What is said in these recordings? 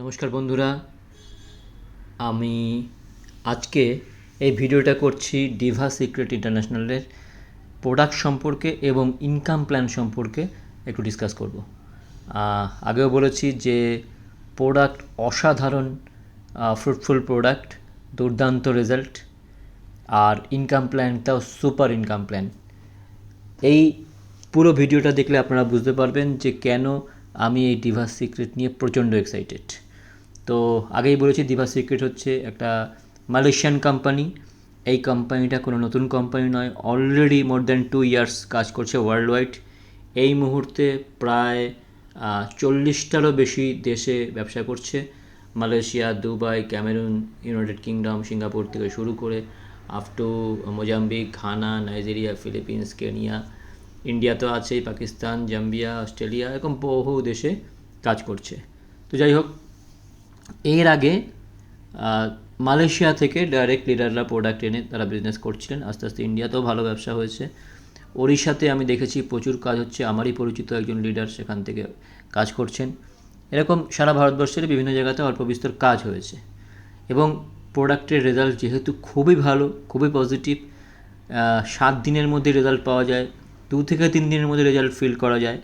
নমস্কার বন্ধুরা, আমি আজকে এই ভিডিওটা করছি ডিভা সিক্রেট ইন্টারন্যাশনালের প্রোডাক্ট সম্পর্কে এবং ইনকাম প্ল্যান সম্পর্কে একটু ডিসকাস করব। আগেও বলেছি যে প্রোডাক্ট অসাধারণ, ফ্রুটফুল প্রোডাক্ট, দুর্দান্ত রেজাল্ট, আর ইনকাম প্ল্যানটাও সুপার ইনকাম প্ল্যান। এই পুরো ভিডিওটা দেখলে আপনারা বুঝতে পারবেন যে কেন আমি এই ডিভা সিক্রেট নিয়ে প্রচণ্ড এক্সাইটেড। তো আগেই বলেছি, ডিভা সিক্রেট হচ্ছে একটা মালয়েশিয়ান কোম্পানি। এই কোম্পানিটা কোনো নতুন কোম্পানি নয়, অলরেডি মোর দ্যান 2 ইয়ার্স কাজ করছে ওয়ার্ল্ড ওয়াইড। এই মুহূর্তে প্রায় 40টারও বেশি দেশে ব্যবসা করছে। Malaysia, Dubai, Cameroon, United Kingdom, Singapore থেকে শুরু করে up to Mozambique, Ghana, Nigeria, Philippines, Kenya, India তো আছেই, পাকিস্তান, জাম্বিয়া, অস্ট্রেলিয়া, এরকম বহু দেশে কাজ করছে। তো যাই হোক, এর আগে মালয়েশিয়া থেকে ডাইরেক্ট লিডাররা প্রোডাক্ট এনে তারা বিজনেস করছিলেন। আস্তে আস্তে ইন্ডিয়াতেও ভালো ব্যবসা হয়েছে। ওড়িশাতে আমি দেখেছি প্রচুর কাজ হচ্ছে, আমারই পরিচিত একজন লিডার সেখান থেকে কাজ করছেন। এরকম সারা ভারতবর্ষের বিভিন্ন জায়গাতে অল্প বিস্তর কাজ হয়েছে এবং প্রোডাক্টের রেজাল্ট যেহেতু খুবই ভালো, খুবই পজিটিভ, 7 দিনের মধ্যে রেজাল্ট পাওয়া যায়, 2 থেকে 3 দিনের মধ্যে রেজাল্ট ফিল করা যায়,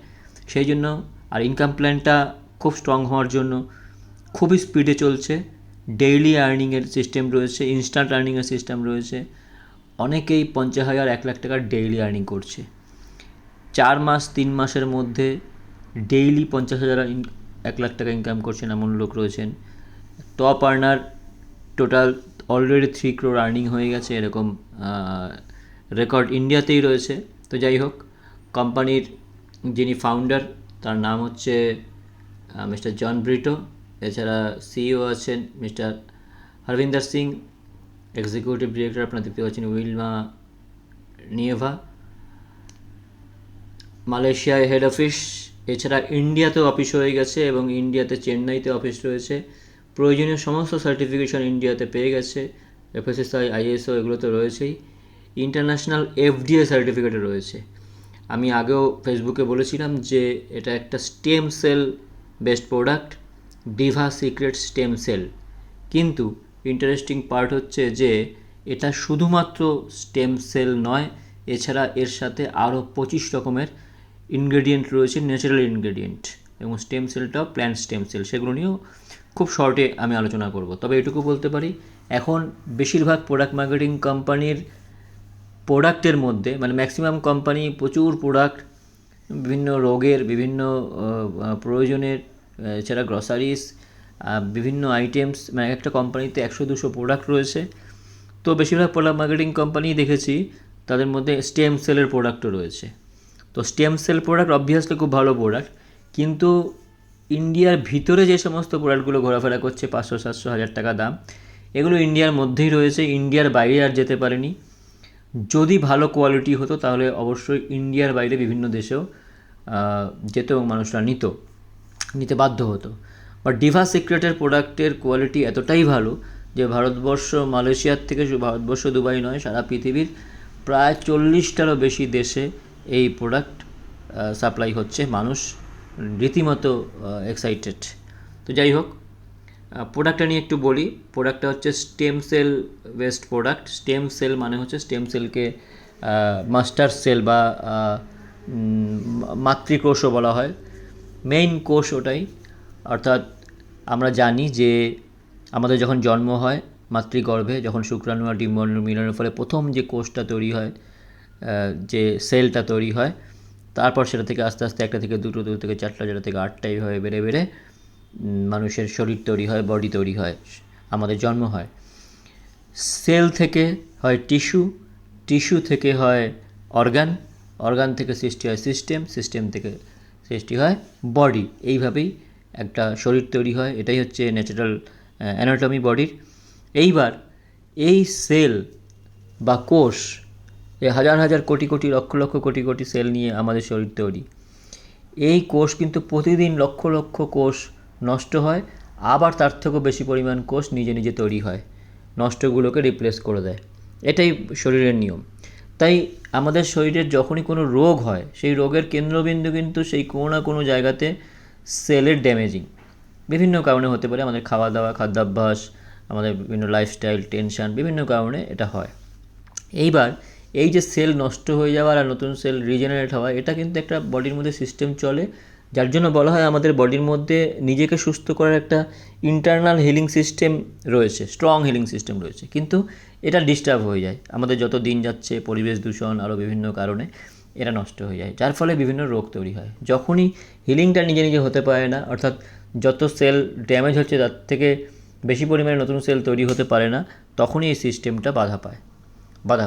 সেই জন্য আর ইনকাম প্ল্যানটা খুব স্ট্রং হওয়ার জন্য খুবই স্পিডে চলছে। ডেইলি আর্নিংয়ের সিস্টেম রয়েছে, ইনস্ট্যান্ট আর্নিংয়ের সিস্টেম রয়েছে। অনেকেই 50,000 1 লাখ টাকার ডেইলি আর্নিং করছে। 4 মাস 3 মাসের মধ্যে ডেইলি 50,000 1 লাখ টাকা ইনকাম করছেন এমন লোক রয়েছেন। Top earner total already 3 crore earning হয়ে গেছে, এরকম রেকর্ড ইন্ডিয়াতেই রয়েছে। তো যাই হোক, কোম্পানির যিনি ফাউন্ডার তার নাম হচ্ছে মিস্টার জন ব্রিটো। এছাড়া সিইও আছেন মিস্টার হরভিন্দর সিং, এক্সিকিউটিভ ডিরেক্টর আপনারা দেখতে পাচ্ছেন উইলমা নিয়েভা, মালয়েশিয়ায় হেড অফিস। এছাড়া ইন্ডিয়াতেও অফিস হয়ে গেছে এবং ইন্ডিয়াতে চেন্নাইতে অফিস রয়েছে। প্রয়োজনীয় সমস্ত সার্টিফিকেশন ইন্ডিয়াতে পেয়ে গেছে, এফএসএসআই, আইএসও, এগুলো তো রয়েছেই। ইন্টারন্যাশনাল এফডিএ সার্টিফিকেটও রয়েছে। আমি আগেও ফেসবুকে বলেছিলাম যে এটা একটা stem cell best product, Diva secret stem cell. কিন্তু ইন্টারেস্টিং পার্ট হচ্ছে যে এটা শুধুমাত্র স্টেম সেল নয়, এছাড়া এর সাথে আরও 25 রকমের ইনগ্রেডিয়েন্ট রয়েছে, ন্যাচারাল ইনগ্রেডিয়েন্ট, এবং স্টেম সেলটাও প্ল্যান্ট স্টেম সেল, সেগুলো নিয়েও খুব শর্টে আমি আলোচনা করব। তবে এটুকু বলতে পারি, এখন বেশিরভাগ প্রোডাক্ট মার্কেটিং কোম্পানির প্রোডাক্টের মধ্যে, মানে ম্যাক্সিমাম কোম্পানি প্রচুর প্রোডাক্ট, বিভিন্ন রোগের, বিভিন্ন প্রয়োজনের, এছাড়া গ্রসারিস, বিভিন্ন আইটেমস, মানে একটা কোম্পানিতে 100-200 প্রোডাক্ট রয়েছে। তো বেশিরভাগ প্রোডাক্ট মার্কেটিং কোম্পানি দেখেছি তাদের মধ্যে স্টেম সেলের প্রোডাক্টও রয়েছে। তো স্টেম সেল প্রোডাক্ট অবভিয়াসলি খুব ভালো প্রোডাক্ট, কিন্তু ইন্ডিয়ার ভিতরে যে সমস্ত প্রোডাক্টগুলো ঘোরাফেরা করছে 500-700 টাকা দাম, এগুলো ইন্ডিয়ার মধ্যেই রয়েছে, ইন্ডিয়ার বাইরে আর যেতে পারেনি। যদি ভালো কোয়ালিটি হতো তাহলে অবশ্যই ইন্ডিয়ার বাইরে বিভিন্ন দেশেও যেত এবং মানুষরা নিতে বাধ্য হতো। বাট ডিভা সিক্রেটের প্রোডাক্টের কোয়ালিটি এতটাই ভালো যে ভারতবর্ষ, মালয়েশিয়ার থেকে ভারতবর্ষ, দুবাই নয়, সারা পৃথিবীর প্রায় 40টারও বেশি দেশে এই প্রোডাক্ট সাপ্লাই হচ্ছে। মানুষ রীতিমতো এক্সাইটেড। তো যাই হোক, প্রোডাক্টটা নিয়ে একটু বলি। প্রোডাক্টটা হচ্ছে stem cell based product. Stem cell মানে হচ্ছে স্টেম সেলকে মাস্টার সেল বা মাতৃকোষও বলা হয়, মেইন কোষ ওটাই। অর্থাৎ আমরা জানি যে আমাদের যখন জন্ম হয় মাতৃগর্ভে, যখন শুক্রাণু আর ডিম্বাণু মিলনের ফলে প্রথম যে কোষটা তৈরি হয়, যে সেলটা তৈরি হয়, তারপর সেটা থেকে আস্তে আস্তে 1 থেকে 2, 2 থেকে 4, যেটা থেকে 8টা, এইভাবে বেড়ে বেড়ে মানুষের শরীর তৈরি হয়, বডি তৈরি হয়, আমাদের জন্ম হয়। সেল থেকে হয় টিস্যু, টিস্যু থেকে হয় অর্গান, অর্গান থেকে সৃষ্টি হয় সিস্টেম, সিস্টেম থেকে সৃষ্টি হয় বডি। এইভাবেই একটা শরীর তৈরি হয়। এটাই হচ্ছে ন্যাচারাল অ্যানাটমি বডির। এইবার এই সেল বা কোষ, এই হাজার হাজার কোটি কোটি, লক্ষ লক্ষ কোটি কোটি সেল নিয়ে আমাদের শরীর তৈরি। এই কোষ কিন্তু প্রতিদিন লক্ষ লক্ষ কোষ নষ্ট হয়, আবার তার থেকেও বেশি পরিমাণ কোষ নিজে নিজে তৈরি হয়, নষ্টগুলোকে রিপ্লেস করে দেয়। এটাই শরীরের নিয়ম। তাই আমাদের শরীরের যখনই কোনো রোগ হয়, সেই রোগের কেন্দ্রবিন্দু কিন্তু সেই কোনো না কোনো জায়গাতে সেলের ড্যামেজিং। বিভিন্ন কারণে হতে পারে, আমাদের খাওয়া দাওয়া, খাদ্যাভ্যাস, আমাদের বিভিন্ন লাইফস্টাইল, টেনশন, বিভিন্ন কারণে এটা হয়। এইবার এই যে সেল নষ্ট হয়ে যাওয়ার আর নতুন সেল রিজেনারেট হওয়া, এটা কিন্তু একটা বডির মধ্যে সিস্টেম চলে, যার জন্য বলা হয় আমাদের বডির মধ্যে নিজেকে সুস্থ করার একটা ইন্টারনাল হিলিং সিস্টেম রয়েছে, স্ট্রং হিলিং সিস্টেম রয়েছে। কিন্তু এটা ডিস্টার্ব হয়ে যায় আমাদের যত দিন যাচ্ছে, পরিবেশ দূষণ আরও বিভিন্ন কারণে এটা নষ্ট হয়ে যায়, যার ফলে বিভিন্ন রোগ তৈরি হয়। যখনই হিলিংটা নিজে নিজে হতে পারে না, অর্থাৎ যত সেল ড্যামেজ হচ্ছে তার থেকে বেশি পরিমাণে নতুন সেল তৈরি হতে পারে না, তখনই এই সিস্টেমটা বাধা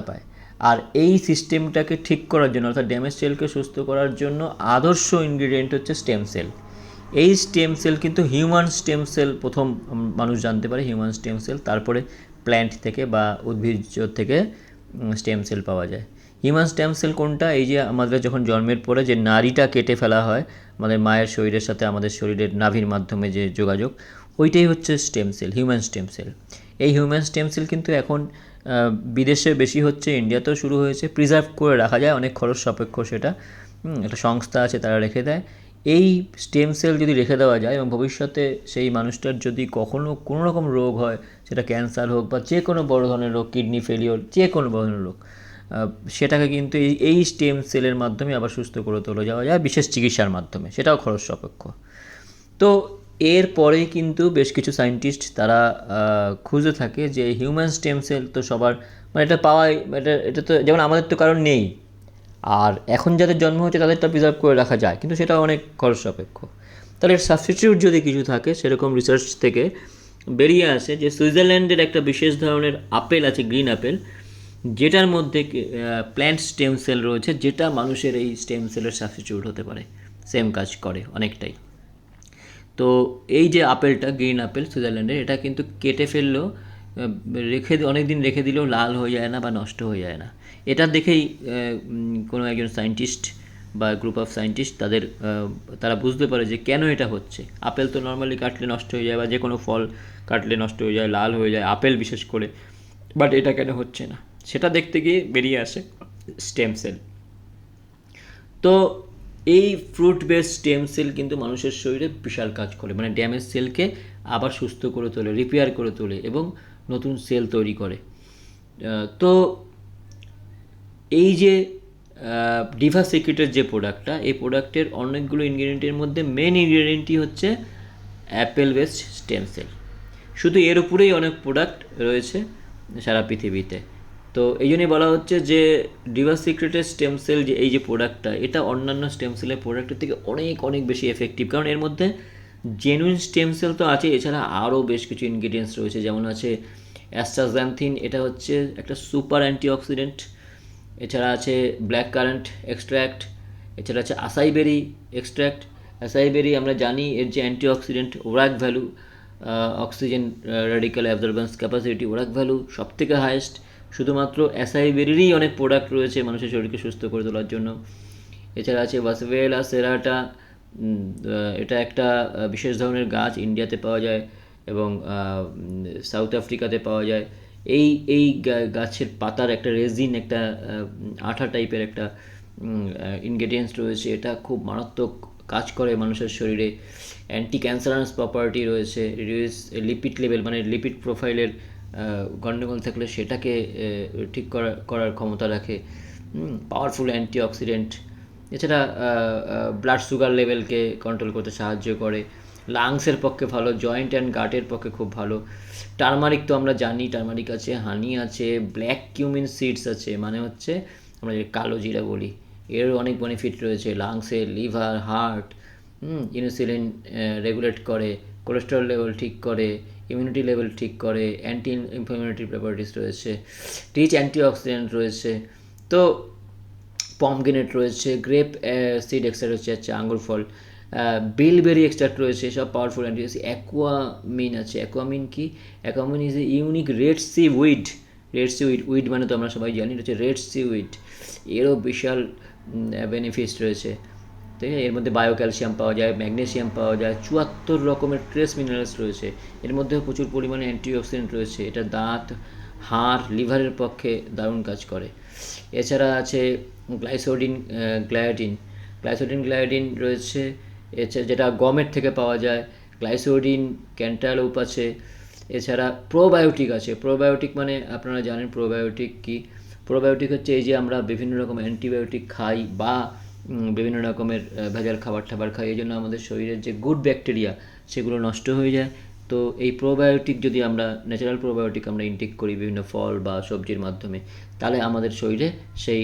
পায়। আর এই সিস্টেমটাকে ঠিক করার জন্য, অর্থাৎ ড্যামেজ সেলকে সুস্থ করার জন্য আদর্শ ইনগ্রিডিয়েন্ট হচ্ছে স্টেম সেল। এই স্টেম সেল কিন্তু হিউম্যান স্টেম সেল প্রথম মানুষ জানতে পারে, হিউম্যান স্টেম সেল, তারপরে প্ল্যান্ট থেকে বা উদ্ভিজ্জ থেকে স্টেম সেল পাওয়া যায়। হিউম্যান স্টেম সেল কোনটা? এই যে আমাদের যখন জন্মের পরে যে নাড়িটা কেটে ফেলা হয় আমাদের মায়ের শরীরের সাথে আমাদের শরীরের নাভির মাধ্যমে যে যোগাযোগ, ওইটাই হচ্ছে stem cell, human stem cell. এই হিউম্যান স্টেম সেল কিন্তু এখন বিদেশে বেশি হচ্ছে, ইন্ডিয়াতেও শুরু হয়েছে। প্রিজার্ভ করে রাখা যায়, অনেক খরচ সাপেক্ষ সেটা, একটা সংস্থা আছে তারা রেখে দেয়। এই স্টেম সেল যদি রেখে দেওয়া যায় এবং ভবিষ্যতে সেই মানুষটার যদি কখনও কোনো রকম রোগ হয়, সেটা ক্যান্সার হোক বা যে কোনো বড় ধরনের রোগ, কিডনি ফেলিওর, যে কোনো বড় ধরনের রোগ, সেটাকে কিন্তু এই স্টেম সেলের মাধ্যমে আবার সুস্থ করে তোলা যাওয়া যায় বিশেষ চিকিৎসার মাধ্যমে, সেটাও খরচ সাপেক্ষ। তো এর পরেই কিন্তু বেশ কিছু সায়েন্টিস্ট তারা খুঁজে থাকে যে হিউম্যান স্টেম সেল তো সবার, মানে এটা পাওয়াই, এটা তো যেমন আমাদের তো কারণ নেই, আর এখন যাদের জন্ম হচ্ছে তাদেরটা প্রিজার্ভ করে রাখা যায়, কিন্তু সেটা অনেক খরচ সাপেক্ষ। তাহলে সাবস্টিটিউট যদি কিছু থাকে, সেরকম রিসার্চ থেকে বেরিয়ে আসে যে সুইজারল্যান্ডের একটা বিশেষ ধরনের আপেল আছে, গ্রিন আপেল, যেটার মধ্যে প্ল্যান্ট স্টেম সেল রয়েছে, যেটা মানুষের এই স্টেম সেলের সাবস্টিটিউট হতে পারে, সেম কাজ করে অনেকটাই। তো এই যে আপেলটা, গ্রিন আপেল সুইজারল্যান্ডের, এটা কিন্তু কেটে ফেললেও অনেক দিন রেখে দিলেও লাল হয়ে যায় না বা নষ্ট হয়ে যায় না। এটা দেখেই কোনো একজন সায়েন্টিস্ট বা গ্রুপ অফ সায়েন্টিস্ট তারা বুঝতে পারে যে কেন এটা হচ্ছে। আপেল তো নর্মালি কাটলে নষ্ট হয়ে যায়, বা যে কোনো ফল কাটলে নষ্ট হয়ে যায়, লাল হয়ে যায়, আপেল বিশেষ করে, বাট এটা কেন হচ্ছে না, সেটা দেখতে গিয়ে বেরিয়ে আসে স্টেম সেল। তো এই ফ্রুট বেস স্টেম সেল কিন্তু মানুষের শরীরে বিশাল কাজ করে, মানে ড্যামেজ সেলকে আবার সুস্থ করে তোলে, রিপেয়ার করে তোলে এবং নতুন সেল তৈরি করে। তো এই যে ডিভা সিক্রেটের যে প্রোডাক্টটা, এই প্রোডাক্টের অনেকগুলো ইনগ্রিডিয়েন্টের মধ্যে মেন ইনগ্রিডিয়েন্টই হচ্ছে অ্যাপেল বেসড স্টেম সেল। শুধু এর উপরেই অনেক প্রোডাক্ট রয়েছে সারা পৃথিবীতে। তো এই জন্যই বলা হচ্ছে যে ডিভা সিক্রেটের স্টেম সেল, যে এই যে প্রোডাক্টটা, এটা অন্যান্য স্টেম সেলের প্রোডাক্টের থেকে অনেক অনেক বেশি এফেক্টিভ, কারণ এর মধ্যে জেনুইন স্টেম সেল তো আছে, এছাড়া আরও বেশ কিছু ইনগ্রিডিয়েন্টস রয়েছে, যেমন আছে অ্যাস্টাক্সান্থিন, এটা হচ্ছে একটা সুপার অ্যান্টিঅক্সিডেন্ট। এছাড়া আছে ব্ল্যাক কারেন্ট এক্সট্র্যাক্ট, এছাড়া আছে আসাই বেরি এক্সট্র্যাক্ট। আসাই বেরি আমরা জানি এর যে antioxidant ORAC value, oxygen radical absorbance capacity, ORAC value সবথেকে হায়েস্ট। শুধুমাত্র অ্যাসাই বেরিরই অনেক প্রোডাক্ট রয়েছে মানুষের শরীরকে সুস্থ করে তোলার জন্য। এছাড়া আছে ভাসভেলা সেরাটা, এটা একটা বিশেষ ধরনের গাছ, ইন্ডিয়াতে পাওয়া যায় এবং সাউথ আফ্রিকাতে পাওয়া যায়। এই গাছের পাতার একটা রেজিন, একটা আঠা টাইপের একটা ইনগ্রেডিয়েন্টস রয়েছে, এটা খুব মারাত্মক কাজ করে মানুষের শরীরে। অ্যান্টি ক্যান্সারাস প্রপার্টি রয়েছে, রিডিউস লিপিড লেভেল, মানে লিপিড প্রোফাইলের গণ্ডগোল থাকলে সেটাকে ঠিক করার ক্ষমতা রাখে, পাওয়ারফুল অ্যান্টিঅক্সিডেন্ট। এছাড়া ব্লাড সুগার লেভেলকে কন্ট্রোল করতে সাহায্য করে, লাংসের পক্ষে ভালো, জয়েন্ট অ্যান্ড গাটের পক্ষে খুব ভালো। টারমারিক তো আমরা জানি, টারমারিক আছে, হানি আছে, ব্ল্যাক কিউমিন সিডস আছে, মানে হচ্ছে আমরা যে কালো জিরা বলি, এর অনেক বেনিফিট রয়েছে লাংসে, লিভার, হার্ট, ইনসুলিন রেগুলেট করে, কোলেস্টেরল লেভেল ঠিক করে, ইমিউনিটি লেভেল ঠিক করে, অ্যান্টি ইনফ্লামেটরি প্রপার্টিস রয়েছে, রিচ অ্যান্টিঅক্সিডেন্ট রয়েছে। তো পমগ্রেনেট রয়েছে, গ্রেপ সিড এক্সট্রাক্ট হচ্ছে আঙ্গুর ফল, বিলবেরি এক্সট্রাক্ট রয়েছে, সব পাওয়ারফুল অ্যান্টিঅক্সিডেন্ট। অ্যাকোয়ামিন আছে, অ্যাকোয়ামিন কি? Aquamin is a unique red seaweed. Red seaweed মানে তো আমরা সবাই জানি, এটা হচ্ছে রেড সি উইড, এরও বিশাল বেনিফিটস রয়েছে। ঠিক আছে, এর মধ্যে বায়ো ক্যালসিয়াম পাওয়া যায়, ম্যাগনেসিয়াম পাওয়া যায়, 74 রকমের ট্রেস মিনারেলস রয়েছে, এর মধ্যেও প্রচুর পরিমাণে অ্যান্টিঅক্সিডেন্ট রয়েছে, এটা দাঁত, হাড়, লিভারের পক্ষে দারুণ কাজ করে। এছাড়া আছে গ্লাইসোডিন গ্লায়োডিন রয়েছে, এছাড়া যেটা গমের থেকে পাওয়া যায়, গ্লাইসোডিন, ক্যান্টালোপ আছে, এছাড়া প্রোবায়োটিক আছে। প্রোবায়োটিক মানে আপনারা জানেন প্রোবায়োটিক কি। প্রোবায়োটিক হচ্ছে এই যে আমরা বিভিন্ন রকম অ্যান্টিবায়োটিক খাই বা বিভিন্ন রকমের ভেজাল খাবার খাই, এই জন্য আমাদের শরীরের যে গুড ব্যাকটেরিয়া সেগুলো নষ্ট হয়ে যায়। তো এই প্রোবায়োটিক যদি আমরা ন্যাচারাল প্রোবায়োটিক আমরা ইনটেক করি বিভিন্ন ফল বা সবজির মাধ্যমে, তাহলে আমাদের শরীরে সেই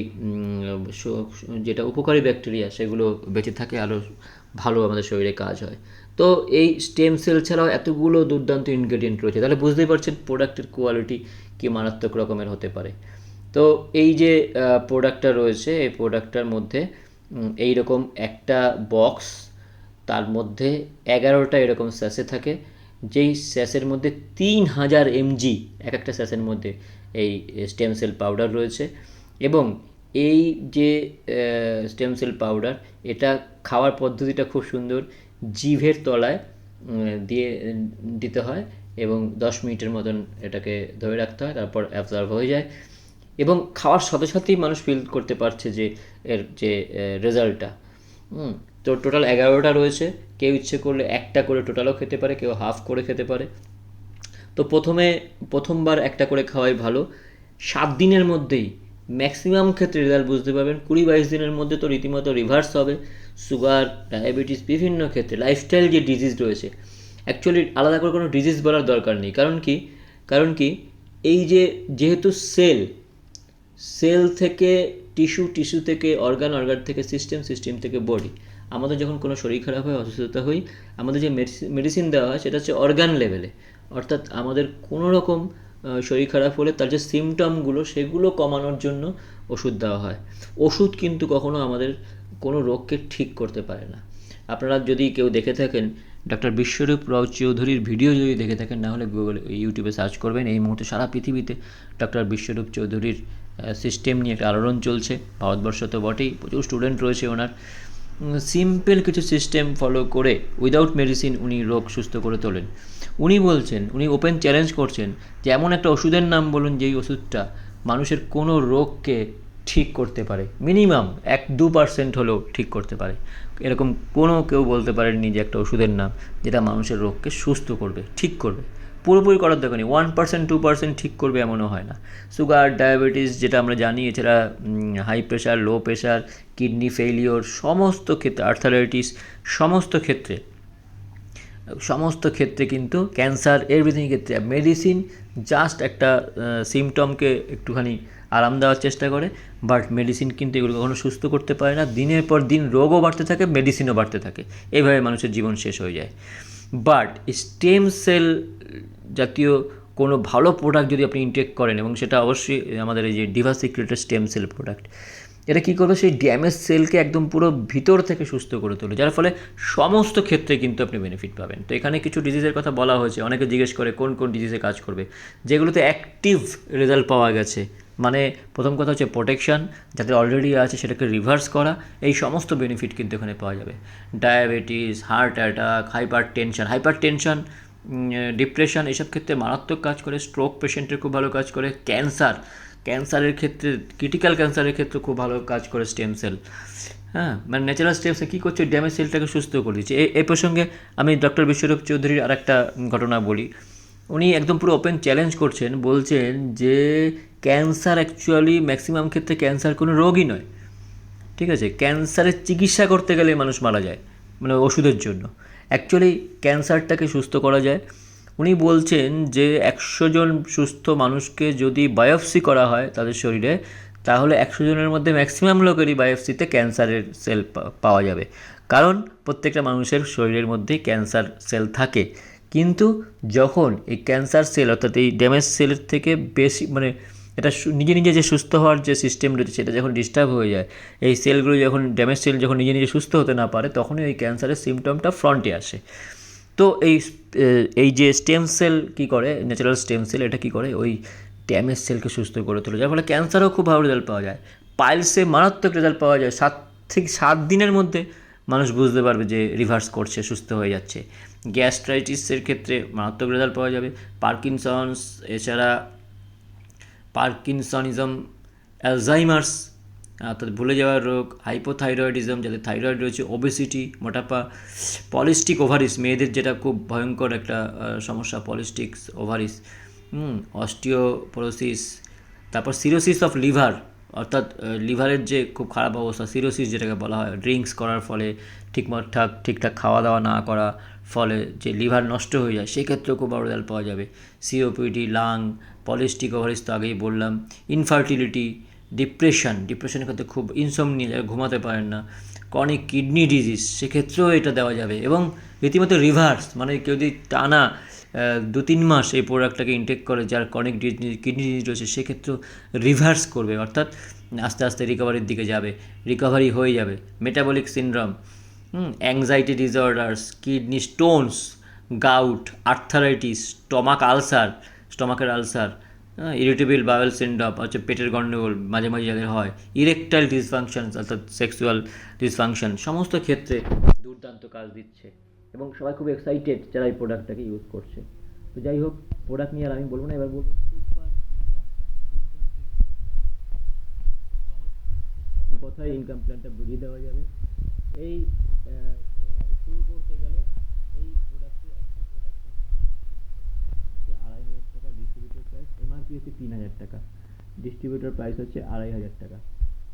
যেটা উপকারী ব্যাকটেরিয়া সেগুলো বেঁচে থাকে, আরও ভালো আমাদের শরীরে কাজ হয়। তো এই স্টেম সেল ছাড়াও এতগুলো দুর্দান্ত ইনগ্রেডিয়েন্ট রয়েছে, তাহলে বুঝতেই পারছেন প্রোডাক্টের কোয়ালিটি কি মারাত্মক রকমের হতে পারে। তো এই যে প্রোডাক্টটা রয়েছে, এই প্রোডাক্টটার মধ্যে এই রকম একটা বক্স, তার মধ্যে 11টা এরকম স্যাশে থাকে, যেই স্যাশের মধ্যে 3000 mg এক একটা স্যাশের মধ্যে এই স্টেম সেল পাউডার রয়েছে। এবং এই যে স্টেম সেল পাউডার, এটা খাওয়ার পদ্ধতিটা খুব সুন্দর। জিভের তলায় দিতে হয় এবং 10 মিনিটের মতন এটাকে ধরে রাখতে হয়, তারপর অ্যাবজর্ব হয়ে যায় এবং খাওয়ার সাথে সাথেই মানুষ ফিল করতে পারছে যে এর যে রেজাল্টটা। তো টোটাল 11টা রয়েছে, কেউ ইচ্ছে করলে একটা করে টোটালও খেতে পারে, কেউ হাফ করে খেতে পারে। তো প্রথমবার একটা করে খাওয়াই ভালো। 7 দিনের মধ্যেই ম্যাক্সিমাম ক্ষেত্রে রেজাল্ট বুঝতে পারবেন। 20-22 দিনের মধ্যে তো রীতিমতো রিভার্স হবে সুগার, ডায়াবেটিস, বিভিন্ন ক্ষেত্রে লাইফস্টাইল যে ডিজিজ রয়েছে। অ্যাকচুয়ালি আলাদা করে কোনো ডিজিজ বলার দরকার নেই, কারণ কি এই যেহেতু সেল থেকে টিস্যু থেকে অর্গান থেকে সিস্টেম থেকে বডি, আমাদের যখন কোনো শরীর খারাপ হয়, অসুস্থতা হই, আমাদের যে মেডিসিন দেওয়া হয় সেটা হচ্ছে অর্গান লেভেলে। অর্থাৎ আমাদের কোনো রকম শরীর খারাপ হলে তার যে সিমটমগুলো সেগুলো কমানোর জন্য ওষুধ দেওয়া হয়। ওষুধ কিন্তু কখনো আমাদের কোনো রোগকে ঠিক করতে পারে না। আপনারা যদি কেউ দেখে থাকেন ডক্টর বিশ্বরূপ রাও চৌধুরীর ভিডিও যদি দেখে থাকেন, না হলে ইউটিউবে সার্চ করবেন। এই মুহূর্তে সারা পৃথিবীতে ডক্টর বিশ্বরূপ চৌধুরীর সিস্টেম নিয়ে একটা আলোড়ন চলছে, ভারতবর্ষ তো বটেই, প্রচুর স্টুডেন্ট রয়েছে ওনার। সিম্পল কিছু সিস্টেম ফলো করে উইদাউট মেডিসিন উনি রোগ সুস্থ করে তোলেন। উনি ওপেন চ্যালেঞ্জ করছেন যে এমন একটা ওষুধের নাম বলুন যেই ওষুধটা মানুষের কোনো রোগকে ঠিক করতে পারে, মিনিমাম 1-2% হলেও ঠিক করতে পারে। এরকম কেউ বলতে পারেননি যে একটা ওষুধের নাম যেটা মানুষের রোগকে সুস্থ করবে, ঠিক করবে। পুরোপুরি করার দরকার নেই, 1%-2% ঠিক করবে এমনও হয় না। সুগার, ডায়াবেটিস যেটা আমরা জানি, এছাড়া high pressure, low pressure, kidney failure, সমস্ত ক্ষেত্রে, আর্থারাইটিস, সমস্ত ক্ষেত্রে কিন্তু ক্যান্সার, এভরিথিং ক্ষেত্রে মেডিসিন জাস্ট একটা সিমটমকে একটুখানি আরাম দেওয়ার চেষ্টা করে, বাট মেডিসিন কিন্তু এগুলো কখনো সুস্থ করতে পারে না। দিনের পর দিন রোগও বাড়তে থাকে, মেডিসিনও বাড়তে থাকে, এইভাবে মানুষের জীবন শেষ হয়ে যায়। বাট স্টেম সেল জাতীয় কোনো ভালো প্রোডাক্ট যদি আপনি ইনটেক করেন, এবং সেটা অবশ্যই আমাদের এই যে ডিভা সিক্রেটের স্টেম সেল প্রোডাক্ট, এটা কী করবে, সেই ড্যামেজ সেলকে একদম পুরো ভিতর থেকে সুস্থ করে তোলে, যার ফলে সমস্ত ক্ষেত্রে কিন্তু আপনি বেনিফিট পাবেন। তো এখানে কিছু ডিজিজের কথা বলা হয়েছে, অনেকে জিজ্ঞেস করে কোন ডিজিজে কাজ করবে, যেগুলোতে অ্যাক্টিভ রেজাল্ট পাওয়া গেছে। মানে প্রথম কথা হচ্ছে প্রোটেকশান, যাদের অলরেডি আছে সেটাকে রিভার্স করা, এই সমস্ত বেনিফিট কিন্তু এখানে পাওয়া যাবে। Diabetes, heart attack, hyper tension, depression, এসব ক্ষেত্রে মারাত্মক কাজ করে। স্ট্রোক পেশেন্টের খুব ভালো কাজ করে। ক্যান্সারের ক্ষেত্রে, ক্রিটিক্যাল ক্যান্সারের ক্ষেত্রে খুব ভালো কাজ করে স্টেম সেল। হ্যাঁ, মানে ন্যাচারাল স্টেম সেল কী করছে, ড্যামেজ সেলটাকে সুস্থ করে দিচ্ছে। এই প্রসঙ্গে আমি ডক্টর বিশ্বরূপ চৌধুরীর আরেকটা ঘটনা বলি। উনি একদম পুরো ওপেন চ্যালেঞ্জ করছেন, বলছেন যে ক্যান্সার অ্যাকচুয়ালি ম্যাক্সিমাম ক্ষেত্রে ক্যান্সার কোনো রোগই নয়, ঠিক আছে? ক্যান্সারের চিকিৎসা করতে গেলে মানুষ মারা যায়, মানে ওষুধের জন্য। অ্যাকচুয়ালি ক্যান্সারটাকে সুস্থ করা যায়। উনি বলছেন যে 100 জন সুস্থ মানুষকে যদি বায়োপসি করা হয় তাদের শরীরে, তাহলে 100 জনের মধ্যে ম্যাক্সিমাম লোকেরই বায়োপসিতে ক্যান্সারের সেল পাওয়া যাবে, কারণ প্রত্যেকটা মানুষের শরীরের মধ্যেই ক্যান্সার সেল থাকে। কিন্তু যখন এই ক্যান্সার সেল, অর্থাৎ এই ড্যামেজ সেলের থেকে বেশি, মানে এটা নিজে যে সুস্থ হওয়ার যে সিস্টেম রয়েছে সেটা যখন ডিস্টার্ব হয়ে যায়, এই সেলগুলো যখন, ড্যামেজ সেল যখন নিজে সুস্থ হতে না পারে, তখনই ওই ক্যান্সারের সিমটমটা ফ্রন্টে আসে। তো এই যে স্টেম সেল কী করে, ন্যাচারাল স্টেম সেল, এটা কী করে, ওই ড্যামেজ সেলকে সুস্থ করে তোলে, যার ফলে ক্যান্সারও খুব ভালো রেজাল্ট পাওয়া যায়। পাইলসে মারাত্মক রেজাল্ট পাওয়া যায়, 7 থেকে 7 দিনের মধ্যে মানুষ বুঝতে পারবে যে রিভার্স করছে, সুস্থ হয়ে যাচ্ছে। গ্যাস্ট্রাইটিসের ক্ষেত্রে মারাত্মক রেজাল্ট পাওয়া যাবে। এছাড়া পার্কিনসনিজম, অ্যালজাইমার্স, অর্থাৎ ভুলে যাওয়ার রোগ, হাইপোথাইরয়েডিজম যাদের থাইরয়েড রয়েছে, ওবেসিটি মোটাপা, পলিস্টিক ওভারিস মেয়েদের যেটা খুব ভয়ঙ্কর একটা সমস্যা, পলিস্টিক ওভারিস, অস্টিওপোরোসিস, তারপর সিরোসিস অফ লিভার, অর্থাৎ লিভারের যে খুব খারাপ অবস্থা, সিরোসিস যেটাকে বলা হয়, ড্রিঙ্কস করার ফলে ঠিকঠাক খাওয়া দাওয়া না করা ফলে যে লিভার নষ্ট হয়ে যায়, সেক্ষেত্রেও খুব বড় রেজাল্ট পাওয়া যাবে। সিওপিডি, লাং, পলিস্টিক ওভারিস তো আগেই বললাম, ইনফার্টিলিটি, ডিপ্রেশনের ক্ষেত্রে খুব, ইনসমনিয়া যারা ঘুমাতে পারেন না, ক্রনিক কিডনি ডিজিজ, সেক্ষেত্রেও এটা দেওয়া যাবে। এবং রীতিমতো রিভার্স, মানে কেউ যদি টানা 2-3 মাস এই প্রোডাক্টটাকে ইনটেক করে, যার ক্রনিক কিডনি ডিজিজ রয়েছে, সেক্ষেত্রেও রিভার্স করবে, অর্থাৎ আস্তে আস্তে রিকভারির দিকে যাবে, রিকভারি হয়ে যাবে। Metabolic syndrome, anxiety disorders, kidney stones, gout, arthritis, স্টমাকের আলসার, ইরিটেবল বাওয়েল সিনড্রোম হচ্ছে পেটের গণ্ডগোল মাঝে মাঝে যাদের হয়, ইরেকটাইল ডিসফাংশন অর্থাৎ সেক্সুয়াল ডিসফাংশন, সমস্ত ক্ষেত্রে দুর্দান্ত কাজ দিচ্ছে এবং সবাই খুব এক্সাইটেড যারা এই প্রোডাক্টটাকে ইউজ করছে। তো যাই হোক, প্রোডাক্ট নিয়ে আর আমি বলবো না, এবার বলবো কথায় ইনকাম প্ল্যানটা বুঝিয়ে দেওয়া যাবে। এই শুরু করতে গেলে এই প্রোডাক্টের একটা প্রোডাক্টের 2,500 টাকা ডিস্ট্রিবিউটর প্রাইস, এমআরপি হচ্ছে 3,000 টাকা, ডিস্ট্রিবিউটর প্রাইস হচ্ছে 2,500 টাকা।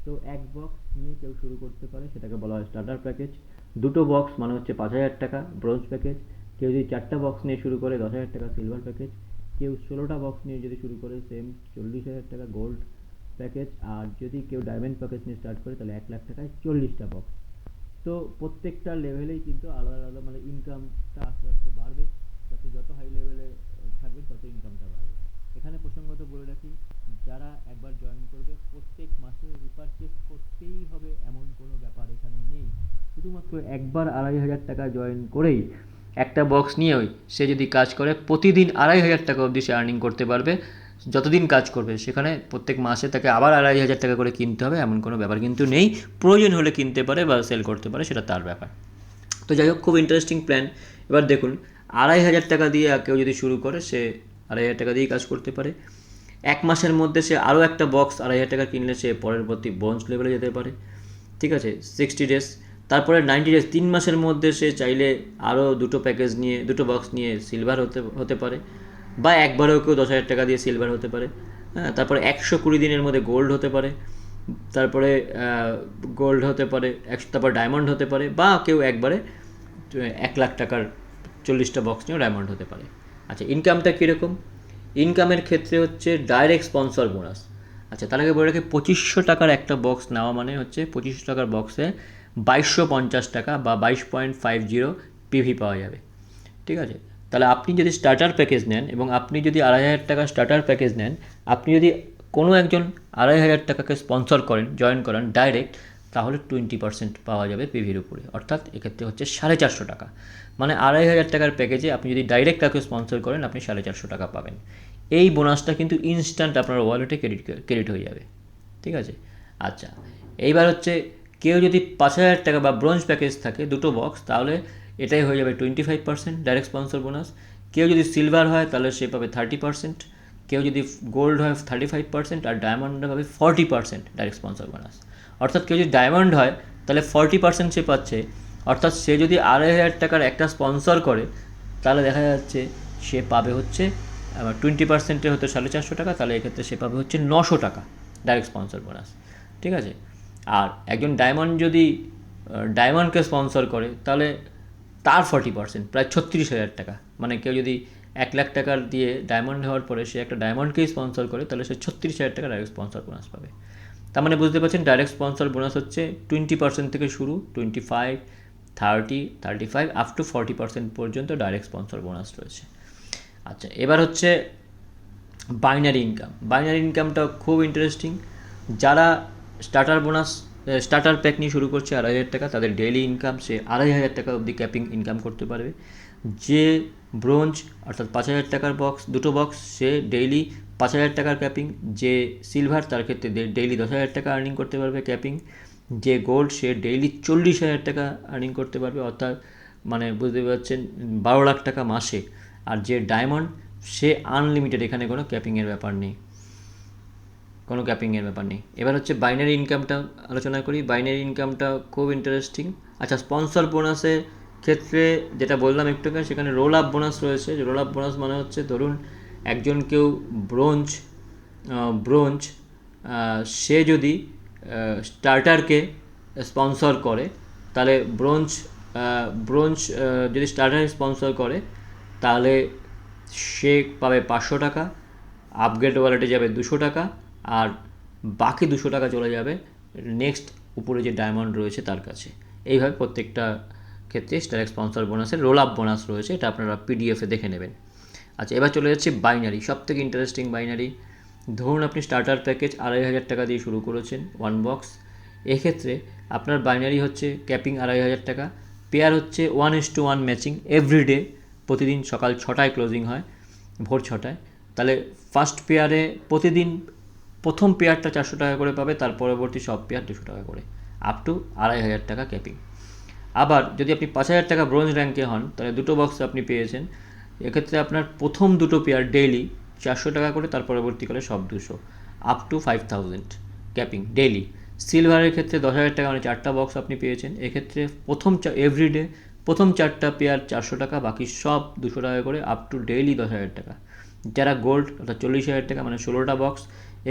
তো এক বক্স নিয়ে কেউ শুরু করতে পারে, সেটাকে বলা হয় স্টার্টার প্যাকেজ। দুটো বক্স মানে হচ্ছে 5,000 টাকা ব্রোঞ্জ প্যাকেজ। কেউ যদি 4টা বক্স নিয়ে শুরু করে 10,000 টাকা সিলভার প্যাকেজ। কেউ 16টা বক্স নিয়ে যদি শুরু করে সেম 40,000 টাকা গোল্ড প্যাকেজ। আর যদি কেউ ডায়মন্ড প্যাকেজ নিয়ে স্টার্ট করে তাহলে 1 লাখ টাকায় 40টা বক্স। তো প্রত্যেকটা লেভেলেই কিন্তু আলাদা আলাদা মানে ইনকামটা আস্তে আস্তে বাড়বে, যাতে যত হাই লেভেলে থাকবে তত ইনকামটা বাড়বে। এখানে প্রসঙ্গত বলে রাখি, যারা একবার জয়েন করবে প্রত্যেক মাসে রিপারচেস করতেই হবে এমন কোনো ব্যাপার এখানে নেই। শুধুমাত্র একবার 2,500 টাকা জয়েন করেই একটা বক্স নিয়েই সে যদি কাজ করে প্রতিদিন 2,500 টাকা অবধি সে আর্নিং করতে পারবে যতদিন কাজ করবে। সেখানে প্রত্যেক মাসে তাকে আবার 2,500 টাকা করে কিনতে হবে এমন কোনো ব্যাপার কিন্তু নেই। প্রয়োজন হলে কিনতে পারে বা সেল করতে পারে, সেটা তার ব্যাপার। তো যাই হোক, খুব ইন্টারেস্টিং প্ল্যান। এবার দেখুন, 2,500 টাকা দিয়ে কেউ যদি শুরু করে, সে 2,500 টাকা দিয়েই কাজ করতে পারে। এক মাসের মধ্যে সে আরও একটা বক্স 2,500 টাকা কিনলে সে পরবর্তী ব্রোঞ্জ লেভেলে যেতে পারে। ঠিক আছে, 60 ডেজ, তারপরে 90 ডেজ, 3 মাসের মধ্যে সে চাইলে আরও দুটো বক্স নিয়ে সিলভার হতে পারে, বা একবারেও কেউ 10,000 টাকা দিয়ে সিলভার হতে পারে। হ্যাঁ, তারপরে 120 দিনের মধ্যে গোল্ড হতে পারে, তারপরে গোল্ড হতে পারে, তারপর ডায়মন্ড হতে পারে, বা কেউ একবারে 1 লাখ টাকার 40টা বক্স নিয়েও ডায়মন্ড হতে পারে। আচ্ছা, ইনকামটা কীরকম? ইনকামের ক্ষেত্রে হচ্ছে ডাইরেক্ট স্পন্সর বোনাস। আচ্ছা, তার আগে বলে রাখি, 2500 টাকার একটা বক্স নেওয়া মানে হচ্ছে 2500 টাকার বক্সে 2250 টাকা বা 22.50 পিভি পাওয়া যাবে। ঠিক আছে, তাহলে আপনি যদি স্টার্টার প্যাকেজ নেন এবং আপনি যদি 2,500 টাকা স্টার্টার প্যাকেজ নেন, আপনি যদি কোনো একজন 2,500 টাকাকে স্পন্সর করেন, জয়েন করেন ডাইরেক্ট, তাহলে 20% পাওয়া যাবে পিভির উপরে, অর্থাৎ এক্ষেত্রে হচ্ছে 450 টাকা। মানে 2,500 টাকার প্যাকেজে আপনি যদি ডাইরেক্ট কাউকে স্পন্সর করেন, আপনি 450 টাকা পাবেন। এই বোনাসটা কিন্তু ইনস্ট্যান্ট আপনার ওয়ালেটে ক্রেডিট হয়ে যাবে। ঠিক আছে, আচ্ছা, এইবার হচ্ছে কেউ যদি 5,000 টাকা বা ব্রোঞ্জ প্যাকেজ থাকে দুটো বক্স, তাহলে এটাই হয়ে যাবে 25% ডাইরেক্ট স্পন্সর বোনাস। কেউ যদি সিলভার হয় তাহলে সে পাবে 30%, কেউ যদি গোল্ড হয় 35%, আর ডায়মন্ডে পাবে 40% ডাইরেক্ট স্পন্সর বোনাস। অর্থাৎ কেউ যদি ডায়মন্ড হয় তাহলে 40% সে পাচ্ছে, অর্থাৎ সে যদি 2,500 টাকার একটা স্পন্সর করে তাহলে দেখা যাচ্ছে সে পাবে হচ্ছে 20%-এ হতো 450 টাকা, তাহলে এক্ষেত্রে সে পাবে হচ্ছে 900 টাকা ডাইরেক্ট স্পন্সর বোনাস। ঠিক আছে, আর একজন ডায়মন্ড যদি ডায়মন্ডকে স্পন্সর করে তাহলে তার 40%, প্রায় 36,000 টাকা। মানে কেউ যদি 1 লাখ টাকার দিয়ে ডায়মন্ড হওয়ার পরে সে একটা ডায়মন্ডকেই স্পন্সর করে, তাহলে সে 36,000 টাকা ডাইরেক্ট স্পন্সর বোনাস পাবে। তার মানে বুঝতে পারছেন, ডাইরেক্ট স্পন্সর বোনাস হচ্ছে 20% থেকে শুরু, 25, 30, 35 আপ টু 40% পর্যন্ত ডাইরেক্ট স্পন্সর বোনাস রয়েছে। আচ্ছা, এবার হচ্ছে বাইনারি ইনকাম। বাইনারি ইনকামটা খুব ইন্টারেস্টিং। যারা স্টার্টার প্যাক নিয়ে শুরু করছে 2,500 টাকা, তাদের ডেইলি ইনকাম সে 2,500 টাকা অবধি ক্যাপিং ইনকাম করতে পারবে। যে ব্রোঞ্জ অর্থাৎ 5,000 টাকার বক্স, দুটো বক্স, সে ডেইলি 5,000 টাকার ক্যাপিং। যে সিলভার, তার ক্ষেত্রে ডেইলি 10,000 টাকা আর্নিং করতে পারবে ক্যাপিং। যে গোল্ড, সে ডেইলি 40,000 টাকা আর্নিং করতে পারবে, অর্থাৎ মানে বুঝতে পারছেন 12 লাখ টাকা মাসে। আর যে ডায়মন্ড, সে আনলিমিটেড, এখানে কোনো ক্যাপিংয়ের ব্যাপার নেই, কোনো ক্যাপিংয়ের ব্যাপার নেই। এবার হচ্ছে বাইনারি ইনকামটা আলোচনা করি। বাইনারি ইনকামটা খুব ইন্টারেস্টিং। আচ্ছা, স্পন্সর বোনাসের ক্ষেত্রে যেটা বললাম একটু আগে, সেখানে রোল আপ বোনাস রয়েছে। রোল আপ বোনাস মানে হচ্ছে ধরুন একজন কেউ ব্রোঞ্জ ব্রোঞ্জ সে যদি স্টার্টারকে স্পন্সর করে, তাহলে ব্রোঞ্জ ব্রোঞ্জ যদি স্টার্টার স্পন্সর করে তাহলে সে পাবে 500 টাকা, আপগ্রেড ওয়ালেটে যাবে 200 টাকা, আর বাকি 200 টাকা চলে যাবে নেক্সট উপরে যে ডায়মন্ড রয়েছে তার কাছে। এইভাবে প্রত্যেকটা ক্ষেত্রে স্টার স্পন্সর বোনাসের রোল আপ বোনাস রয়েছে, এটা আপনারা পিডিএফে দেখে নেবেন। আচ্ছা, এবার চলে যাচ্ছে বাইনারি, সবথেকে ইন্টারেস্টিং বাইনারি। ধরুন আপনি স্টার্টার প্যাকেজ 2500 টাকা দিয়ে শুরু করেছেন, 1 বক্স। এক্ষেত্রে আপনার বাইনারি হচ্ছে ক্যাপিং 2500 টাকা, পেয়ার হচ্ছে 1:1 ম্যাচিং এভরিডে, প্রতিদিন সকাল 6টায় ক্লোজিং হয়, ভোর 6টায়। তাহলে ফার্স্ট পেয়ারে প্রতিদিন প্রথম পেয়ারটা 400 টাকা করে পাবে, তার পরবর্তী সব পেয়ার 200 টাকা করে, আপ টু 2500 টাকা ক্যাপিং। আবার যদি আপনি 5000 টাকা ব্রোঞ্জ র্যাঙ্কে হন, তাহলে দুটো বক্স আপনি পেয়েছেন। এক্ষেত্রে আপনার প্রথম দুটো পেয়ার ডেইলি 400 টাকা করে, তার পরবর্তীকালে সব 200, আপ টু 5000 ক্যাপিং ডেইলি। সিলভারের ক্ষেত্রে 10,000 টাকা, মানে 4টা বক্স আপনি পেয়েছেন। এক্ষেত্রে প্রথম এভরিডে প্রথম 4টা পেয়ার 400 টাকা, বাকি সব 200 টাকা করে, আপ টু ডেইলি 10,000 টাকা। যারা গোল্ড অর্থাৎ 40,000 টাকা, মানে 16টা বক্স,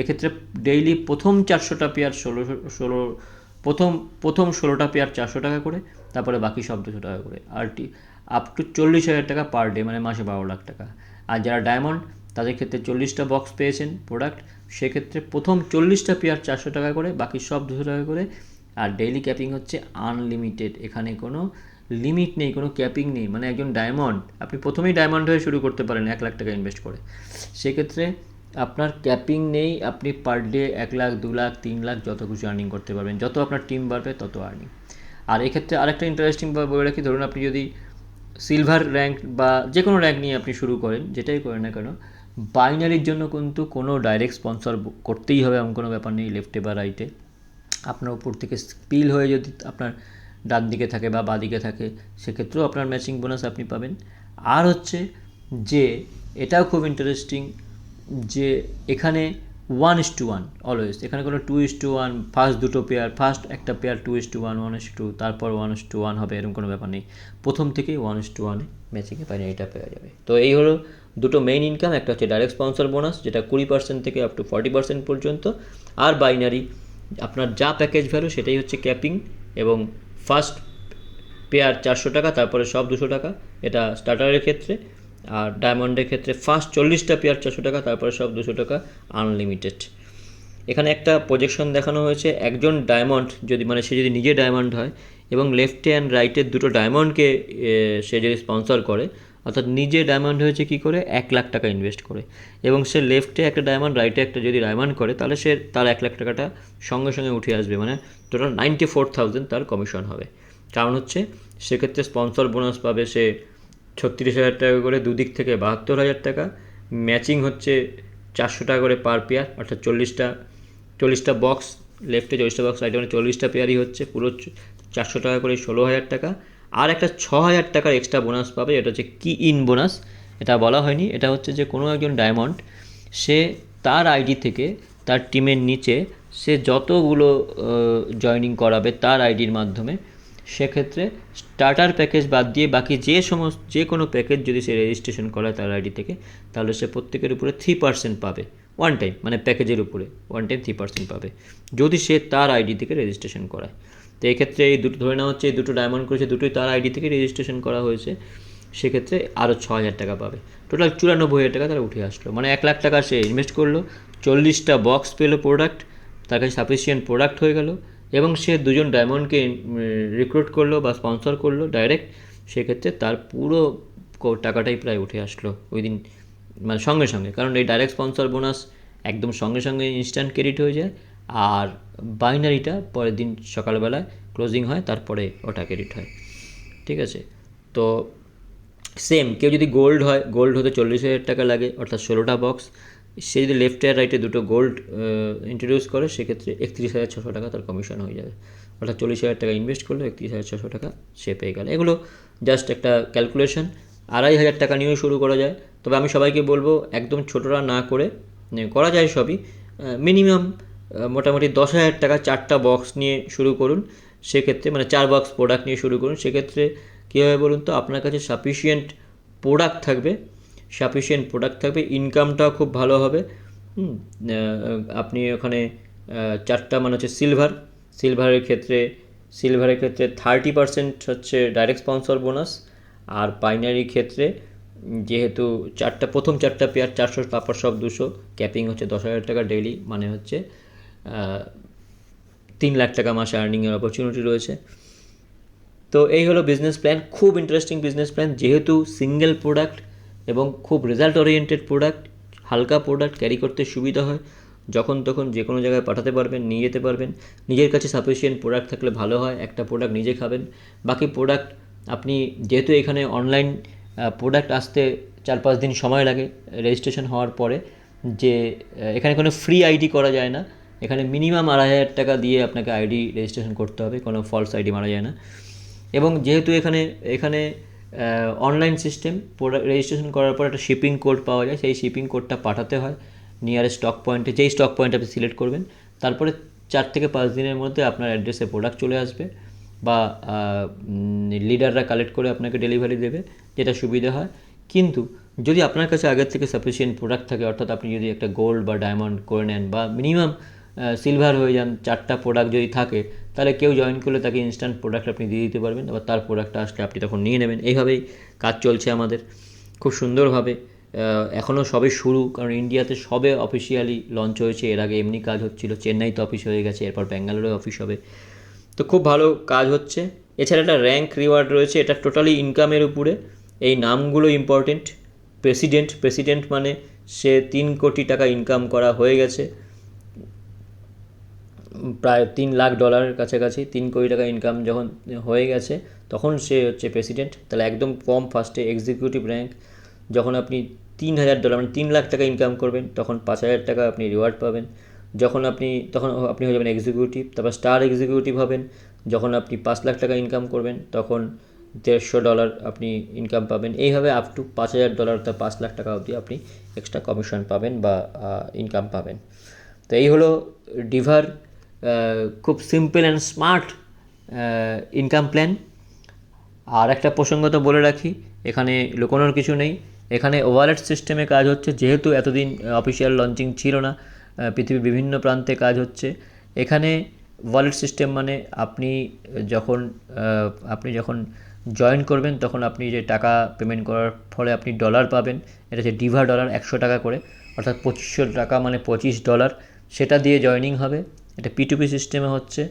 এক্ষেত্রে ডেইলি প্রথম 400টা পেয়ার প্রথম 16টা পেয়ার 400 টাকা করে, তারপরে বাকি সব 200 টাকা করে, আর আপ টু 40,000 টাকা পার ডে, মানে মাসে 12 লাখ টাকা। আর যারা ডায়মন্ড, তাদের ক্ষেত্রে 40টা বক্স পেয়েছেন প্রোডাক্ট, সেক্ষেত্রে প্রথম 40টা পেয়ার 400 টাকা করে, বাকি সব 200 টাকা করে। আর ডেইলি ক্যাপিং হচ্ছে আনলিমিটেড, এখানে কোনো লিমিট নেই, কোনো ক্যাপিং নেই। মানে একজন ডায়মন্ড, আপনি প্রথমেই ডায়মন্ড হয়ে শুরু করতে পারেন 1 লাখ টাকা ইনভেস্ট করে, সেক্ষেত্রে আপনার ক্যাপিং নেই। আপনি পার ডে 1 লাখ, 2 লাখ, 3 লাখ যত কিছু আর্নিং করতে পারবেন, যত আপনার টিম বাড়বে তত আর্নিং। আর এক্ষেত্রে আরেকটা ইন্টারেস্টিং বলে রাখি, ধরুন আপনি যদি সিলভার র্যাঙ্ক বা যে কোনো র্যাঙ্ক নিয়ে আপনি শুরু করেন, যেটাই করেন না কেন, বাইনারির জন্য কিন্তু কোনো ডাইরেক্ট স্পন্সর করতেই হবে এমন কোনো ব্যাপার নেই, লেফটে বা রাইটে। আপনার উপর থেকে স্পিল হয়ে যদি আপনার ডান দিকে থাকে বা বাঁ দিকে থাকে, সেক্ষেত্রেও আপনার ম্যাচিং বোনাস আপনি পাবেন। আর হচ্ছে যে এটাও খুব ইন্টারেস্টিং যে এখানে 1:1 অলওয়েজ, এখানে কোনো 2:1, ফার্স্ট দুটো পেয়ার, ফার্স্ট একটা পেয়ার 2:1, 1:2, তারপর 1:1 হবে, এরকম কোনো ব্যাপার নেই। প্রথম থেকেই 1:1 ম্যাচিংয়ে বাইনারিটা পেয়ে যাবে। তো এই হলো দুটো মেইন ইনকাম, একটা হচ্ছে ডাইরেক্ট স্পন্সর বোনাস, যেটা 20% থেকে আপ টু 40% পর্যন্ত, আর বাইনারি আপনার যা প্যাকেজ ভ্যালু সেটাই হচ্ছে ক্যাপিং, এবং ফার্স্ট পেয়ার 400 টাকা, তারপরে সব 200 টাকা, এটা স্টার্টারের ক্ষেত্রে। আর ডায়মন্ডের ক্ষেত্রে ফার্স্ট 40টা পেয়ার 400 টাকা, তারপরে সব 200 টাকা, আনলিমিটেড। এখানে একটা প্রজেকশন দেখানো হয়েছে, একজন ডায়মন্ড যদি, মানে সে যদি নিজে ডায়মন্ড হয় এবং লেফটে অ্যান্ড রাইটের দুটো ডায়মন্ডকে সে যদি স্পন্সর করে, অর্থাৎ নিজে ডায়মন্ড হয়েছে কী করে, 1 লাখ টাকা ইনভেস্ট করে, এবং সে লেফটে একটা ডায়মন্ড, রাইটে একটা যদি ডায়মন্ড করে, তাহলে সে তার 1 লাখ টাকাটা সঙ্গে সঙ্গে উঠে আসবে, মানে টোটাল 94,000 তার কমিশন হবে। কারণ হচ্ছে সেক্ষেত্রে স্পন্সর বোনাস পাবে সে 36,000 টাকা করে, দুদিক থেকে 72,000 টাকা, ম্যাচিং হচ্ছে 400 টাকা করে পার পেয়ার, অর্থাৎ 40টা বক্স লেফটে, 40টা বক্স রাইটে, মানে 40টা পেয়ারই হচ্ছে পুরো 400 টাকা করে, 16,000 টাকা। আর একটা 6,000 টাকার এক্সট্রা বোনাস পাবে, এটা হচ্ছে কি ইন বোনাস, এটা বলা হয়নি। এটা হচ্ছে যে কোনো একজন ডায়মন্ড, সে তার আইডি থেকে তার টিমের নিচে সে যতগুলো জয়েনিং করাবে তার আইডির মাধ্যমে, সেক্ষেত্রে স্টার্টার প্যাকেজ বাদ দিয়ে বাকি যে কোনো প্যাকেজ যদি সে রেজিস্ট্রেশন করায় তার আইডি থেকে, তাহলে সে প্রত্যেকের উপরে 3% পাবে ওয়ান টাইম, মানে প্যাকেজের উপরে ওয়ান টাইম 3% পাবে যদি সে তার আইডি থেকে রেজিস্ট্রেশন করায়। তো এক্ষেত্রে এই দুটো ধরে নেওয়া হচ্ছে, এই দুটো ডায়মন্ড করেছে, দুটোই তার আইডি থেকে রেজিস্ট্রেশন করা হয়েছে, সেক্ষেত্রে আরও 6,000 টাকা পাবে, টোটাল 94,000 টাকা তারা উঠে আসলো। মানে 1 লাখ টাকা সে ইনভেস্ট করলো, 40টা বক্স পেলো প্রোডাক্ট, তার কাছে সাফিসিয়েন্ট প্রোডাক্ট হয়ে গেল, এবং সে দুজন ডায়মন্ডকে রিক্রুট করলো বা স্পন্সর করলো ডাইরেক্ট, সেক্ষেত্রে তার পুরো টাকাটাই প্রায় উঠে আসলো ওই দিন, মানে সঙ্গে সঙ্গে। কারণ এই ডাইরেক্ট স্পন্সর বোনাস একদম সঙ্গে সঙ্গে ইনস্ট্যান্ট ক্রেডিট হয়ে যায়, আর বাইনারিটা পরের দিন সকালবেলায় ক্লোজিং হয়, তারপরে ওটা ক্রেডিট হয়। ঠিক আছে, তো সেম কেউ যদি গোল্ড হয়, গোল্ড হতে 40,000 টাকা লাগে, অর্থাৎ 16টা বক্স। সে যদি লেফট আর রাইটে দুটো গোল্ড ইন্ট্রোডিউস করে, সেক্ষেত্রে 31,600 টাকা তার কমিশন হয়ে যাবে, অর্থাৎ 40,000 টাকা ইনভেস্ট করলো, 31,600 টাকা সে পেয়ে গেল। এগুলো জাস্ট একটা ক্যালকুলেশন। 2,500 টাকা নিয়েও শুরু করা যায়, তবে আমি সবাইকে বলবো একদম ছোটরা না করে, করা যায় সবই, মিনিমাম মোটামুটি 10,000 টাকা 4টা বক্স নিয়ে শুরু করুন। সেক্ষেত্রে মানে 4 বক্স প্রোডাক্ট নিয়ে শুরু করুন। সেক্ষেত্রে কী হবে বলুন তো, আপনার কাছে সাফিসিয়েন্ট প্রোডাক্ট থাকবে, ইনকামটাও খুব ভালো হবে। আপনি ওখানে 4টা মানে হচ্ছে সিলভারের ক্ষেত্রে 30% হচ্ছে ডাইরেক্ট স্পন্সর বোনাস, আর বাইনারির ক্ষেত্রে যেহেতু প্রথম 4টা পেয়ার 400, তারপর সব 200, ক্যাপিং হচ্ছে 10,000 টাকা ডেইলি, মানে হচ্ছে 3 লাখ টাকা মাসে আর্নিংয়ের অপরচুনিটি রয়েছে। তো এই হলো বিজনেস প্ল্যান, খুব ইন্টারেস্টিং বিজনেস প্ল্যান। যেহেতু সিঙ্গেল প্রোডাক্ট এবং খুব রেজাল্ট ওরিয়েন্টেড প্রোডাক্ট, হালকা প্রোডাক্ট ক্যারি করতে সুবিধা হয়, যখন তখন যে কোনো জায়গায় পাঠাতে পারবেন, নিয়ে যেতে পারবেন। নিজের কাছে সাফিসিয়েন্ট প্রোডাক্ট থাকলে ভালো হয়, একটা প্রোডাক্ট নিজে খাবেন, বাকি প্রোডাক্ট আপনি, যেহেতু এখানে অনলাইন প্রোডাক্ট আসতে 4-5 দিন সময় লাগে রেজিস্ট্রেশন হওয়ার পরে, যে এখানে কোনো ফ্রি আইডি করা যায় না, এখানে মিনিমাম 2,500 টাকা দিয়ে আপনাকে আইডি রেজিস্ট্রেশন করতে হবে, কোনো ফলস আইডি মারা যায় না। এবং যেহেতু এখানে অনলাইন সিস্টেম, প্রোডাক্ট রেজিস্ট্রেশন করার পর একটা শিপিং কোড পাওয়া যায়, সেই শিপিং কোডটা পাঠাতে হয় নিয়ারেস্ট স্টক পয়েন্টে, যেই স্টক পয়েন্ট আপনি সিলেক্ট করবেন। তারপরে 4 থেকে 5 দিনের মধ্যে আপনার অ্যাড্রেসে প্রোডাক্ট চলে আসবে, বা লিডাররা কালেক্ট করে আপনাকে ডেলিভারি দেবে, যেটা সুবিধা হয়। কিন্তু যদি আপনার কাছে আগের থেকে সাফিসিয়েন্ট প্রোডাক্ট থাকে, অর্থাৎ আপনি যদি একটা গোল্ড বা ডায়মন্ড করে নেন, বা মিনিমাম সিলভার হয়ে যান, 4টা প্রোডাক্ট যদি থাকে, তাহলে কেউ জয়েন করলে তাকে ইনস্ট্যান্ট প্রোডাক্ট আপনি দিয়ে দিতে পারবেন, আবার তার প্রোডাক্টটা আসলে আপনি তখন নিয়ে নেবেন। এইভাবেই কাজ চলছে আমাদের খুব সুন্দরভাবে। এখনও সবে শুরু, কারণ ইন্ডিয়াতে সবে অফিসিয়ালি লঞ্চ হয়েছে, এর আগে এমনি কাজ হচ্ছিল, চেন্নাইতে অফিস হয়ে গেছে, এরপর ব্যাঙ্গালোরে অফিস হবে। তো খুব ভালো কাজ হচ্ছে। এছাড়া একটা র্যাঙ্ক রিওয়ার্ড রয়েছে, এটা টোটালি ইনকামের উপরে। এই নামগুলো ইম্পর্টেন্ট। প্রেসিডেন্ট মানে সে 3 কোটি টাকা ইনকাম করা হয়ে গেছে, প্রায় $3 লাখ কাছাকাছি, 3 কোটি টাকা ইনকাম যখন হয়ে গেছে, তখন সে হচ্ছে প্রেসিডেন্ট। তাহলে একদম কম ফার্স্টে এক্সিকিউটিভ র্যাঙ্ক। যখন আপনি $3,000 মানে 3 লাখ টাকা ইনকাম করবেন, তখন 5,000 টাকা আপনি রিওয়ার্ড পাবেন। তখন আপনি হয়ে যাবেন এক্সিকিউটিভ, তারপর স্টার এক্সিকিউটিভ হবেন। যখন আপনি 5 লাখ টাকা ইনকাম করবেন, তখন $150 আপনি ইনকাম পাবেন। এইভাবে আপ টু $5,000, অর্থাৎ 5 লাখ টাকা অবধি আপনি এক্সট্রা কমিশন পাবেন বা ইনকাম পাবেন। তো এই হলো ডিভার খুব simple and smart income plan. আর একটা প্রসঙ্গত বলে রাখি, এখানে লুকোনোর কিছু নেই, এখানে ওয়ালেট সিস্টেমে কাজ হচ্ছে। যেহেতু এতদিন অফিসিয়াল লঞ্চিং ছিল না, পৃথিবীর বিভিন্ন প্রান্তে কাজ হচ্ছে। এখানে ওয়ালেট সিস্টেম মানে আপনি যখন জয়েন করবেন, তখন আপনি যে টাকা পেমেন্ট করার ফলে আপনি ডলার পাবেন, এটা হচ্ছে ডিভা ডলার, 100 টাকা করে, অর্থাৎ 2500 টাকা মানে $25, সেটা দিয়ে জয়েনিং হবে। এটা P2P সিস্টেমে হচ্ছে।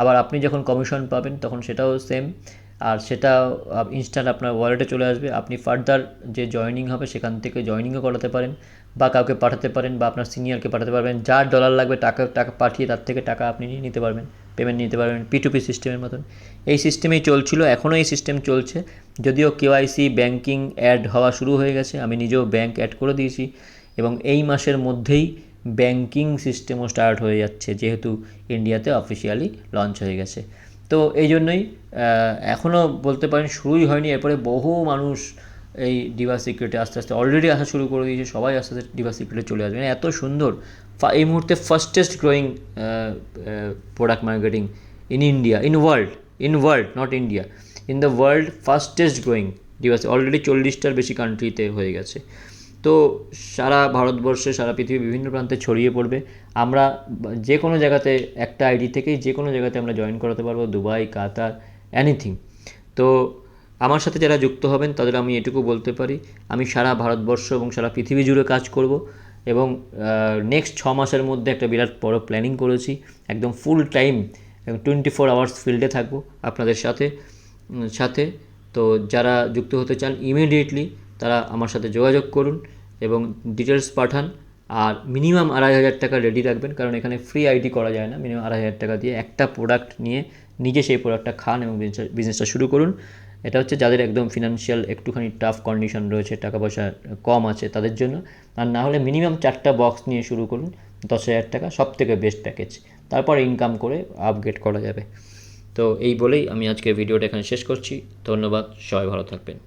আবার আপনি যখন কমিশন পাবেন, তখন সেটাও সেম, আর সেটা ইনস্ট্যান্ট আপনার ওয়ালেটে চলে আসবে। আপনি ফার্দার যে জয়েনিং হবে, সেখান থেকে জয়েনিংও করাতে পারেন, বা কাউকে পাঠাতে পারেন, বা আপনার সিনিয়রকে পাঠাতে পারবেন। যার ডলার লাগবে টাকা পাঠিয়ে তার থেকে টাকা আপনি নিয়ে নিতে পারবেন, পেমেন্ট নিতে পারবেন, P2P সিস্টেমের মতন। এই সিস্টেমেই চলছিল, এখনও এই সিস্টেম চলছে, যদিও KYC ব্যাঙ্কিং অ্যাড হওয়া শুরু হয়ে গেছে। আমি নিজেও ব্যাঙ্ক অ্যাড করে দিয়েছি, এবং এই মাসের মধ্যেই ব্যাঙ্কিং সিস্টেমও স্টার্ট হয়ে যাচ্ছে, যেহেতু ইন্ডিয়াতে অফিসিয়ালি লঞ্চ হয়ে গেছে। তো এই জন্যই এখনও বলতে পারেন শুরুই হয়নি, এরপরে বহু মানুষ এই ডিভা সিক্রেটে আস্তে আস্তে অলরেডি আসা শুরু করে দিয়েছে, সবাই আস্তে আস্তে ডিভা সিক্রেটে চলে আসবে। এত সুন্দর, এই মুহূর্তে fastest growing product marketing in India, in world, not India, in the world fastest growing Diva, already 40টার বেশি কান্ট্রিতে হয়ে গেছে। তো সারা ভারতবর্ষে, সারা পৃথিবীর বিভিন্ন প্রান্তে ছড়িয়ে পড়বে। আমরা যে কোনো জায়গাতে একটা আইডি থেকেই যে কোনো জায়গাতে আমরা জয়েন করাতে পারবো, দুবাই, কাতার, এনিথিং। তো আমার সাথে যারা যুক্ত হবেন, তাদের আমি এটুকু বলতে পারি, আমি সারা ভারতবর্ষ এবং সারা পৃথিবী জুড়ে কাজ করব, এবং নেক্সট 6 মাসের মধ্যে একটা বিরাট বড় প্ল্যানিং করেছি, একদম ফুল টাইম, 24 আওয়ার্স ফিল্ডে থাকবো আপনাদের সাথে। তো যারা যুক্ত হতে চান, ইমিডিয়েটলি তারা আমার সাথে যোগাযোগ করুন এবং ডিটেলস পাঠান। আর মিনিমাম 2,500 টাকা রেডি রাখবেন, কারণ এখানে ফ্রি আইডি করা যায় না। মিনিমাম 2,500 টাকা দিয়ে একটা প্রোডাক্ট নিয়ে নিজে সেই প্রোডাক্টটা খান এবং বিজনেসটা শুরু করুন। এটা হচ্ছে যাদের একদম ফিনান্সিয়াল একটুখানি টাফ কন্ডিশন রয়েছে, টাকা পয়সা কম আছে, তাদের জন্য। আর না হলে মিনিমাম 4টা বক্স নিয়ে শুরু করুন, 10,000 টাকা সবথেকে বেস্ট প্যাকেজ। তারপর ইনকাম করে আপগ্রেড করা যাবে। তো এই বলেই আমি আজকের ভিডিওটা এখানে শেষ করছি। ধন্যবাদ, সবাই ভালো থাকবেন।